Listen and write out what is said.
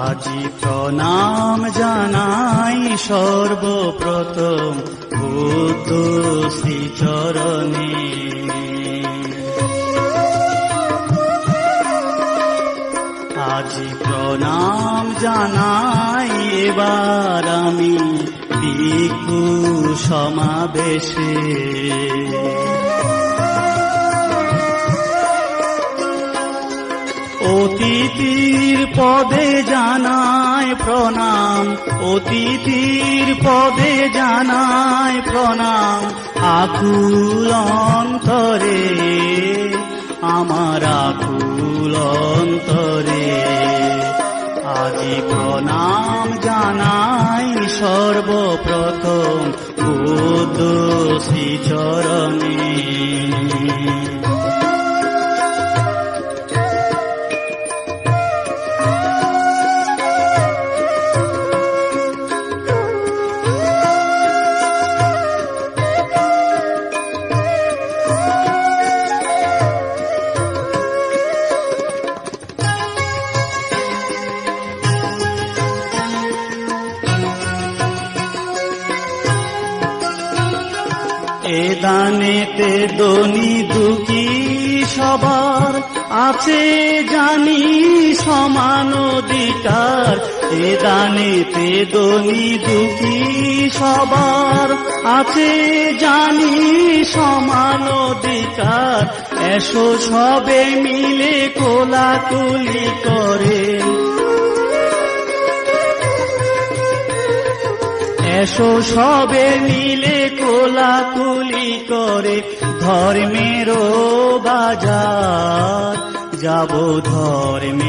আজি প্রণাম জানাই সর্বপ্রথম বুদ্ধ শ্রীচরণে। আজি প্রণাম জানাই এবার আমি ভিক্ষু সমাবেশে। অতিথির পদে জানাই প্রণাম, অতিথির পদে জানাই প্রণাম, আকুল অন্তরে আমার আকুল অন্তরে। আজি প্রণাম জানাই সর্বপ্রথম বুদ্ধ শ্রীচরণে। এ দানেতে ধনী দুঃখী সবার আছে জানি সমান অধিকার। এ দানেতে ধনী দুঃখী সবার আছে জানি সমান অধিকার। এসো সবে মিলে কোলাকুলি করে, এসো সবে মিলে কোলাকুলি করে। ধর্মের বাজার যাব ধর্মের